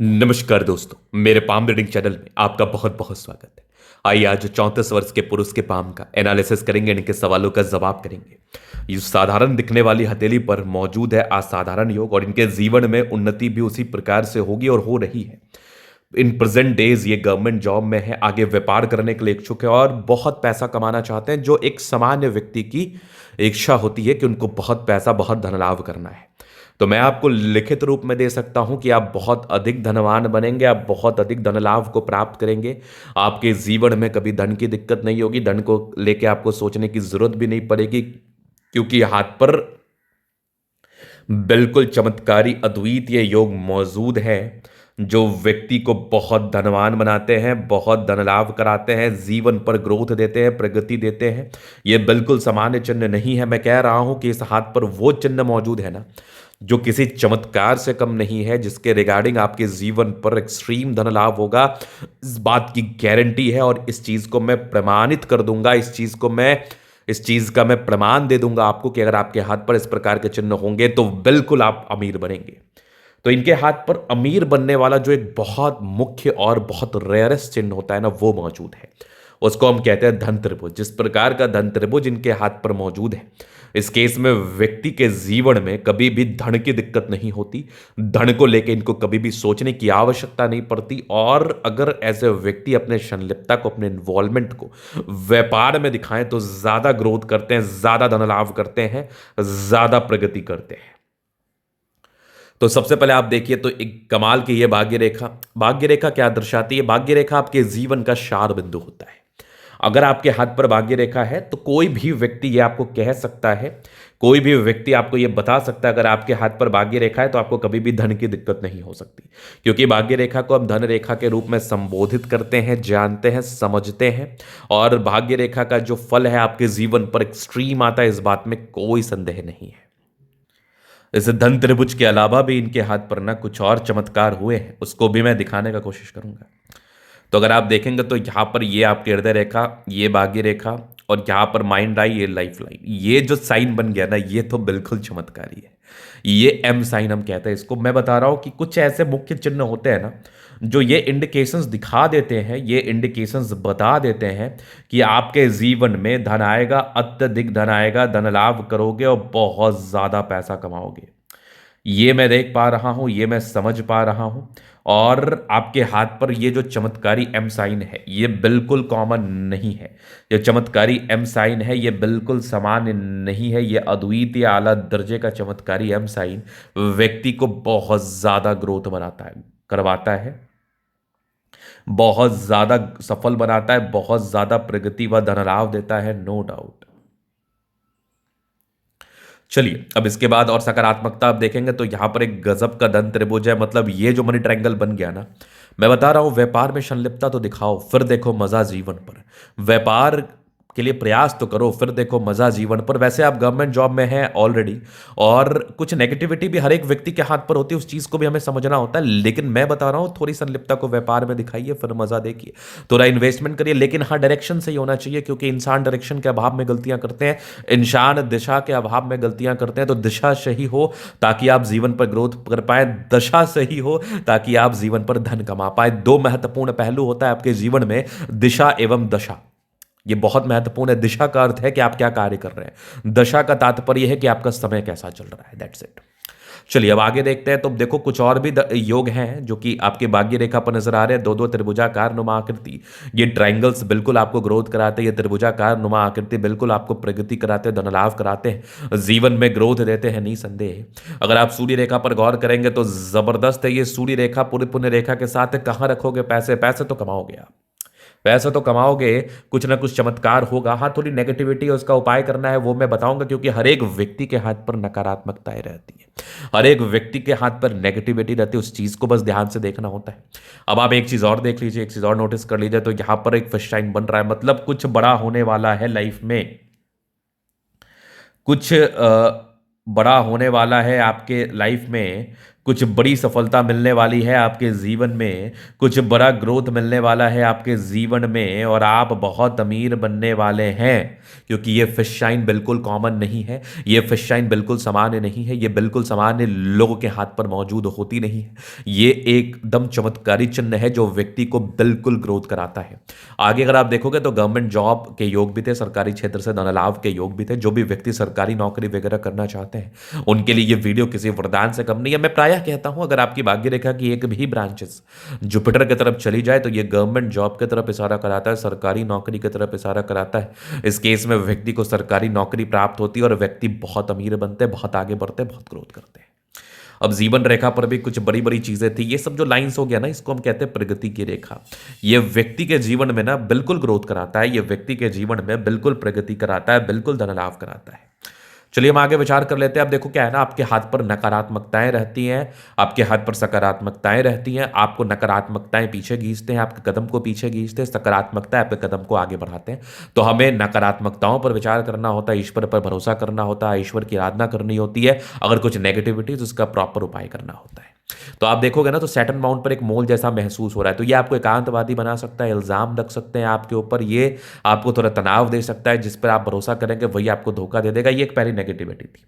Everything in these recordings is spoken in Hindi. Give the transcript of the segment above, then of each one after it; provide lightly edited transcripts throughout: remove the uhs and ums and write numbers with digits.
नमस्कार दोस्तों, मेरे पाम रीडिंग चैनल में आपका बहुत बहुत स्वागत है। आइए आज 34 वर्ष के पुरुष के पाम का एनालिसिस करेंगे, इनके सवालों का जवाब करेंगे। ये साधारण दिखने वाली हथेली पर मौजूद है असाधारण योग और इनके जीवन में उन्नति भी उसी प्रकार से होगी और हो रही है। इन प्रेजेंट डेज ये गवर्नमेंट जॉब में है, आगे व्यापार करने के लिए इच्छुक है और बहुत पैसा कमाना चाहते हैं, जो एक सामान्य व्यक्ति की इच्छा होती है कि उनको बहुत पैसा, बहुत धन लाभ करना है। तो मैं आपको लिखित रूप में दे सकता हूं कि आप बहुत अधिक धनवान बनेंगे, आप बहुत अधिक धन लाभ को प्राप्त करेंगे। आपके जीवन में कभी धन की दिक्कत नहीं होगी, धन को लेके आपको सोचने की जरूरत भी नहीं पड़ेगी, क्योंकि हाथ पर बिल्कुल चमत्कारी अद्वितीय योग मौजूद है, जो व्यक्ति को बहुत धनवान बनाते हैं, बहुत धन लाभ कराते हैं, जीवन पर ग्रोथ देते हैं, प्रगति देते हैं। ये बिल्कुल सामान्य चिन्ह नहीं है। मैं कह रहा हूं कि इस हाथ पर वो चिन्ह मौजूद है ना, जो किसी चमत्कार से कम नहीं है, जिसके रिगार्डिंग आपके जीवन पर एक्सट्रीम धन लाभ होगा। इस बात की गारंटी है और इस चीज को मैं प्रमाणित कर दूंगा। इस चीज का मैं प्रमाण दे दूंगा आपको कि अगर आपके हाथ पर इस प्रकार के चिन्ह होंगे तो बिल्कुल आप अमीर बनेंगे। तो इनके हाथ पर अमीर बनने वाला जो एक बहुत मुख्य और बहुत रेयरेस्ट चिन्ह होता है ना, वो मौजूद है। उसको हम कहते हैं धन त्रिभुज। जिस प्रकार का धन त्रिभुज इनके हाथ पर मौजूद है, इस केस में व्यक्ति के जीवन में कभी भी धन की दिक्कत नहीं होती। धन को लेकर इनको कभी भी सोचने की आवश्यकता नहीं पड़ती। और अगर ऐसे व्यक्ति अपने संलिप्तता को, अपने इन्वॉल्वमेंट को व्यापार में दिखाएं तो ज्यादा ग्रोथ करते हैं, ज्यादा धन लाभ करते हैं, ज्यादा प्रगति करते हैं। तो सबसे पहले आप देखिए तो एक कमाल की ये भाग्य रेखा क्या दर्शाती है? भाग्य रेखा आपके जीवन का शार बिंदु होता है। अगर आपके हाथ पर भाग्य रेखा है तो कोई भी व्यक्ति ये आपको कह सकता है, कोई भी व्यक्ति आपको ये बता सकता है, अगर आपके हाथ पर भाग्य रेखा है तो आपको कभी भी धन की दिक्कत नहीं हो सकती। क्योंकि भाग्य रेखा को हम धन रेखा के रूप में संबोधित करते हैं, जानते हैं, समझते हैं। और भाग्य रेखा का जो फल है आपके जीवन पर एक्सट्रीम आता है, इस बात में कोई संदेह नहीं है। इस धन त्रिभुज के अलावा भी इनके हाथ पर ना कुछ और चमत्कार हुए हैं, उसको भी मैं दिखाने का कोशिश करूंगा। तो अगर आप देखेंगे तो यहाँ पर ये आपकी हृदय रेखा, ये भाग्य रेखा, और यहाँ पर माइंड आई, ये लाइफ लाइन, ये जो साइन बन गया ना, ये तो बिल्कुल चमत्कारी है। ये एम साइन हम कहते हैं इसको। मैं बता रहा हूं कि कुछ ऐसे मुख्य चिन्ह होते हैं ना, जो ये इंडिकेशंस दिखा देते हैं, ये इंडिकेशंस बता देते हैं कि आपके जीवन में धन आएगा, अत्यधिक धन आएगा, धन लाभ करोगे और बहुत ज्यादा पैसा कमाओगे। ये मैं देख पा रहा हूं, ये मैं समझ पा रहा हूं। और आपके हाथ पर ये जो चमत्कारी एम साइन है, ये बिल्कुल कॉमन नहीं है। ये चमत्कारी एम साइन है, ये बिल्कुल सामान्य नहीं है। ये अद्वितीय आला दर्जे का चमत्कारी एम साइन व्यक्ति को बहुत ज्यादा ग्रोथ बनाता है, करवाता है, बहुत ज्यादा सफल बनाता है, बहुत ज्यादा प्रगति व धन लाभ देता है, नो डाउट। चलिए अब इसके बाद और सकारात्मकता आप देखेंगे तो यहां पर एक गजब का धन त्रिभुज है। मतलब ये जो मनी ट्रायंगल बन गया ना, मैं बता रहा हूं, व्यापार में संलिप्तता तो दिखाओ, फिर देखो मजा जीवन पर। व्यापार के लिए प्रयास तो करो, फिर देखो मजा जीवन पर। वैसे आप गवर्नमेंट जॉब में हैं ऑलरेडी, और कुछ नेगेटिविटी भी हर एक व्यक्ति के हाथ पर होती है, उस चीज को भी हमें समझना होता है। लेकिन मैं बता रहा हूं, थोड़ी संलिप्तता को व्यापार में दिखाइए, फिर मजा देखिए, थोड़ा इन्वेस्टमेंट करिए। लेकिन हाँ, डायरेक्शन सही होना चाहिए, क्योंकि इंसान डायरेक्शन के अभाव में गलतियां करते हैं, इंसान दिशा के अभाव में गलतियां करते हैं। तो दिशा सही हो ताकि आप जीवन पर ग्रोथ कर पाए, दशा सही हो ताकि आप जीवन पर धन कमा पाए। दो महत्वपूर्ण पहलू होता है आपके जीवन में, दिशा एवं दशा। ये बहुत महत्वपूर्ण है। दिशा का अर्थ है कि आप क्या कार्य कर रहे हैं, दशा का तात्पर्य है कि आपका समय कैसा चल रहा है। That's it. चलिए अब आगे देखते हैं। तो देखो कुछ और भी योग हैं जो कि आपके भाग्य रेखा पर नजर आ रहे हैं। दो दो त्रिभुजाकार नुमा आकृति, ये ट्रायंगल्स बिल्कुल आपको ग्रोथ कराते हैं। ये त्रिभुजाकार नुमा आकृति बिल्कुल आपको प्रगति कराते हैं, धन लाभ कराते हैं, जीवन में ग्रोथ देते हैं, नहीं संदेह। अगर आप सूर्य रेखा पर गौर करेंगे तो जबरदस्त है ये सूर्य रेखा। पूरी पुण्य रेखा के साथ कहां रखोगे पैसे? पैसे तो कमाओगे आप, पैसे तो कमाओगे, कुछ ना कुछ चमत्कार होगा। हाँ, थोड़ी नेगेटिविटी है, उसका उपाय करना है, वो मैं बताऊंगा। क्योंकि हर एक व्यक्ति के हाथ पर नकारात्मकताएं रहती है, हर एक व्यक्ति के हाथ पर नेगेटिविटी रहती है, उस चीज को बस ध्यान से देखना होता है। अब आप एक चीज और देख लीजिए, एक चीज और नोटिस कर लीजिए। तो यहां पर एक फिश टाइम बन रहा है, मतलब कुछ बड़ा होने वाला है लाइफ में, कुछ बड़ा होने वाला है आपके लाइफ में। कुछ बड़ी सफलता मिलने वाली है आपके जीवन में, कुछ बड़ा ग्रोथ मिलने वाला है आपके जीवन में, और आप बहुत अमीर बनने वाले हैं। क्योंकि ये फिश शाइन बिल्कुल कॉमन नहीं है, ये फिश शाइन बिल्कुल सामान्य नहीं है, ये बिल्कुल सामान्य लोगों के हाथ पर मौजूद होती नहीं है। ये एकदम चमत्कारी चिन्ह है जो व्यक्ति को बिल्कुल ग्रोथ कराता है। आगे अगर आप देखोगे तो गवर्नमेंट जॉब के योग भी थे, सरकारी क्षेत्र से धन लाभ के योग भी थे। जो भी व्यक्ति सरकारी नौकरी वगैरह करना चाहते हैं उनके लिए ये वीडियो किसी वरदान से कम नहीं है। मैं प्रायः कहता हूं अगर आपकी भाग्य रेखा की एक भी ब्रांचेस जुपिटर की तरफ चली जाए तो ये गवर्नमेंट जॉब की तरफ इशारा कराता है, सरकारी नौकरी की तरफ इशारा कराता है। इस केस में व्यक्ति को सरकारी नौकरी प्राप्त होती है और व्यक्ति बहुत अमीर बनते, बहुत आगे बढ़ते, बहुत ग्रोथ करते हैं। अब जीवन रेखा पर भी कुछ बड़ी बड़ी चीजें थी। ये सब जो लाइंस हो गया ना, इसको हम कहते हैं प्रगति की रेखा। ये व्यक्ति के जीवन में ना बिल्कुल ग्रोथ कराता है, ये व्यक्ति के जीवन में बिल्कुल प्रगति कराता है, बिल्कुल धन लाभ कराता है। चलिए हम आगे विचार कर लेते हैं। अब देखो क्या है ना, आपके हाथ पर नकारात्मकताएं रहती हैं, आपके हाथ पर सकारात्मकताएं रहती हैं। आपको नकारात्मकताएं पीछे खींचते हैं, आपके कदम को पीछे खींचते हैं, सकारात्मकता आपके कदम को आगे बढ़ाते हैं। तो हमें नकारात्मकताओं पर विचार करना होता है, ईश्वर पर भरोसा करना होता है, ईश्वर की आराधना करनी होती है। अगर कुछ नेगेटिविटी तो उसका प्रॉपर उपाय करना होता है। तो आप देखोगे ना तो सैटर्न माउंट पर एक मोल जैसा महसूस हो रहा है, तो ये आपको एकांतवादी बना सकता है, इल्जाम रख सकते हैं आपके ऊपर, ये आपको थोड़ा तनाव दे सकता है। जिस पर आप भरोसा करेंगे वही आपको धोखा दे देगा। ये एक पहली नेगेटिविटी थी।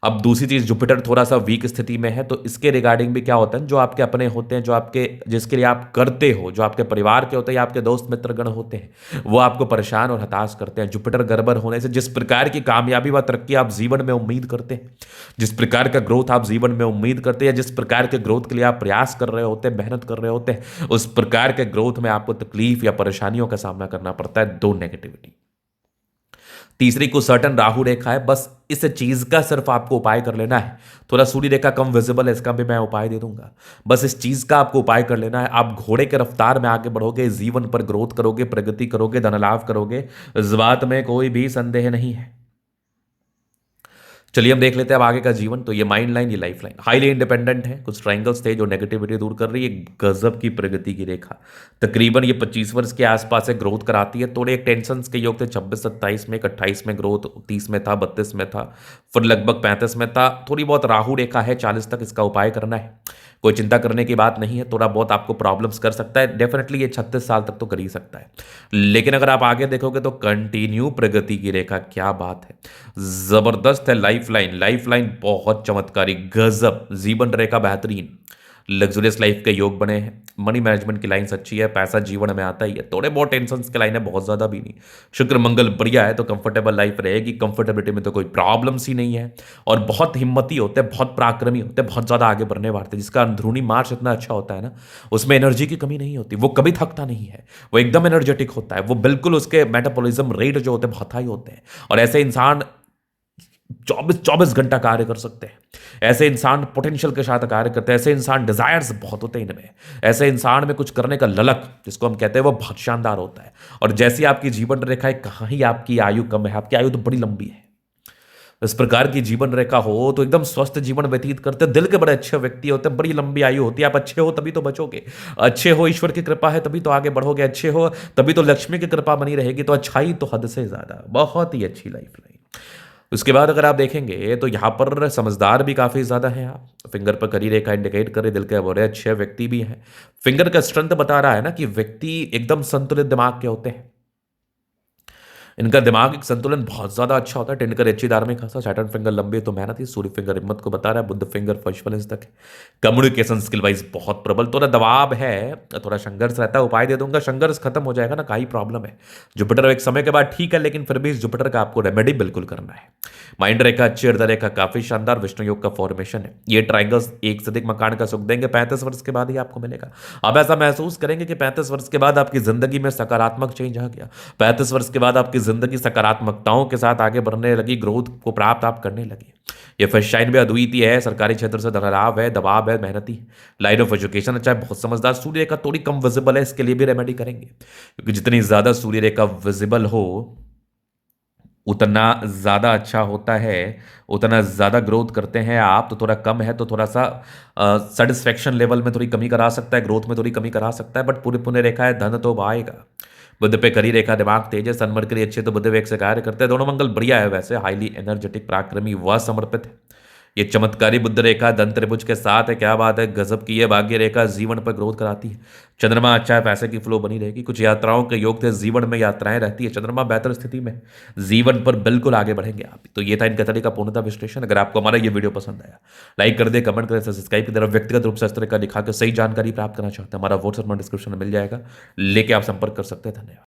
अब दूसरी चीज, जुपिटर थोड़ा सा वीक स्थिति में है, तो इसके रिगार्डिंग भी क्या होता है, जो आपके अपने होते हैं, जो आपके जिसके लिए आप करते हो, जो आपके परिवार के होते हैं या आपके दोस्त मित्रगण होते हैं, वो आपको परेशान और हताश करते हैं। जुपिटर गड़बड़ होने से जिस प्रकार की कामयाबी व तरक्की आप जीवन में उम्मीद करते हैं, जिस प्रकार का ग्रोथ आप जीवन में उम्मीद करते हैं, या जिस प्रकार के ग्रोथ के लिए आप प्रयास कर रहे होते हैं, मेहनत कर रहे होते हैं, उस प्रकार के ग्रोथ में आपको तकलीफ या परेशानियों का सामना करना पड़ता है। दो नेगेटिविटी। तीसरी को सर्टन राहु रेखा है, बस इस चीज का सिर्फ आपको उपाय कर लेना है। थोड़ा सूर्य रेखा कम विजिबल है, इसका भी मैं उपाय दे दूंगा। बस इस चीज का आपको उपाय कर लेना है। आप घोड़े के रफ्तार में आगे बढ़ोगे, जीवन पर ग्रोथ करोगे, प्रगति करोगे, धन लाभ करोगे, इस बात में कोई भी संदेह नहीं है। चलिए हम देख लेते हैं अब आगे का जीवन। तो ये माइंड लाइन, ये लाइफ लाइन हाईली इंडिपेंडेंट है। कुछ ट्राइंगल्स थे जो नेगेटिविटी दूर कर रही है। गजब की प्रगति की रेखा, तकरीबन ये 25 वर्ष के आसपास से ग्रोथ कराती है। थोड़े एक टेंशन के योग थे, 26-27 में, 28 में ग्रोथ, 30 में था, 32 में था, फिर लगभग 35 में था। थोड़ी बहुत राहु रेखा है, 40 तक इसका उपाय करना है। कोई चिंता करने की बात नहीं है। थोड़ा बहुत आपको प्रॉब्लम्स कर सकता है, डेफिनेटली ये 36 साल तक तो कर ही सकता है। लेकिन अगर आप आगे देखोगे तो कंटिन्यू प्रगति की रेखा, क्या बात है, जबरदस्त है। लाइफ लाइन, लाइफ लाइन बहुत चमत्कारी, गजब। जीवन रेखा बेहतरीन, लग्जरियस लाइफ के योग बने हैं। मनी मैनेजमेंट की लाइन्स अच्छी है, पैसा जीवन में आता ही है। थोड़े बहुत टेंशन की लाइन है, बहुत ज्यादा भी नहीं। शुक्र मंगल बढ़िया है, तो कंफर्टेबल लाइफ रहेगी। कंफर्टेबिलिटी में तो कोई प्रॉब्लम्स ही नहीं है। और बहुत हिम्मती होते हैं, बहुत पराक्रमी होते हैं, बहुत ज्यादा आगे बढ़ने वाले हैं। जिसका अंदरूनी मार्च इतना अच्छा होता है ना, उसमें एनर्जी की कमी नहीं होती, वो कभी थकता नहीं है, वो एकदम एनर्जेटिक होता है, वो बिल्कुल उसके मेटाबॉलिज्म रेट जो होते हैं बहुत हाई होते हैं। और ऐसे इंसान 24 घंटा कार्य कर सकते हैं। ऐसे इंसान पोटेंशियल के साथ कार्य करते हैं। ऐसे इंसान डिजायर्स बहुत होते हैं इनमें। ऐसे इंसान में कुछ करने का ललक, जिसको हम कहते हैं, वो बहुत शानदार होता है। और जैसी आपकी जीवन रेखा है, कहाँ ही आपकी आयु कम है, आपकी आयु तो बड़ी लंबी है। इस प्रकार की जीवन रेखा हो तो एकदम स्वस्थ जीवन व्यतीत करते हैं। दिल के बड़े अच्छे व्यक्ति होते हैं, बड़ी लंबी आयु होती है। आप अच्छे हो तभी तो बचोगे, अच्छे हो ईश्वर की कृपा है तभी तो आगे बढ़ोगे, अच्छे हो तभी तो लक्ष्मी की कृपा बनी रहेगी। तो अच्छाई तो हद से ज्यादा, बहुत ही अच्छी लाइफ लाइन। उसके बाद अगर आप देखेंगे तो यहाँ पर समझदार भी काफ़ी ज़्यादा है। आप फिंगर पर करी रेखा इंडिकेट करे, दिल के बड़े अच्छे व्यक्ति भी हैं। फिंगर का स्ट्रेंथ बता रहा है ना कि व्यक्ति एकदम संतुलित दिमाग के होते हैं। इनका दिमाग एक संतुलन बहुत ज्यादा अच्छा होता है। टिनकर अच्छी धार्मिक खासा, सैटर्न फिंगर लंबे तो मेहनत ही, सूर्य फिंगर हिम्मत को बता रहा है, बुद्ध फिंगर फर्स्ट तक है। कम्युनिकेशन स्किल वाइज बहुत प्रबल। थोड़ा दबाव है, थोड़ा संघर्ष रहता है, उपाय दे दूंगा। संघर्ष खत्म हो जाएगा ना, काई प्रॉब्लम है। जुपिटर एक समय के बाद ठीक है, लेकिन फिर भी इस जुपिटर का आपको रेमेडी बिल्कुल करना है। माइंड रेखा अच्छी, हृदय रेखा काफी शानदार, विष्णु योग का फॉर्मेशन है। ये ट्राइंगल्स एक से अधिक मकान का सुख देंगे। 35 वर्ष के बाद ही आपको मिलेगा। आप ऐसा महसूस करेंगे कि 35 वर्ष के बाद आपकी जिंदगी में सकारात्मक चेंज आ गया। 35 वर्ष के बाद आपकी जिंदगी सकारात्मकताओं के साथ आगे बढ़ने लगी, ग्रोथ को प्राप्त आप करने लगे। ये फर्स्ट शाइन भी अद्वितीय है। सरकारी क्षेत्र से धन लाभ है, दबाव है, मेहनती, लाइन ऑफ एजुकेशन अच्छा है, बहुत समझदार। सूर्य रेखा थोड़ी कम विजिबल है, इसके लिए भी रेमेडी करेंगे, क्योंकि जितनी ज्यादा सूर्य रेखा विजिबल हो उतना ज़्यादा अच्छा होता है, उतना ज़्यादा ग्रोथ करते हैं आप। तो थोड़ा कम है तो थोड़ा सा सेटिस्फेक्शन लेवल में थोड़ी कमी करा सकता है, ग्रोथ में थोड़ी कमी करा सकता है। बट पूरी पुण्य रेखा है, धन तो आएगा। बुध पे करी रेखा, दिमाग तेज है। सनमर के लिए अच्छे, तो बुध वेग से कार्य करते हैं। दोनों मंगल बढ़िया है, वैसे हाईली एनर्जेटिक, पराक्रमी व समर्पित है। ये चमत्कारी बुद्ध रेखा धन त्रिभुज के साथ है, क्या बात है, गजब की ये भाग्य रेखा जीवन पर ग्रोथ कराती है। चंद्रमा अच्छा है, पैसे की फ्लो बनी रहेगी, कुछ यात्राओं के योग थे, जीवन में यात्राएं रहती है, चंद्रमा बेहतर स्थिति में, जीवन पर बिल्कुल आगे बढ़ेंगे आप। तो ये था इनका तरीके का पूर्णतः विश्लेषण। अगर आपको हमारा ये वीडियो पसंद आया, लाइक कर दे, कमेंट करें, सब्सक्राइब की तरफ व्यक्तिगत रूप से इस तरह का दिखा के सही जानकारी प्राप्त करना चाहते हैं, हमारा व्हाट्सएप में डिस्क्रिप्शन में मिल जाएगा, लेके आप संपर्क कर सकते हैं। धन्यवाद।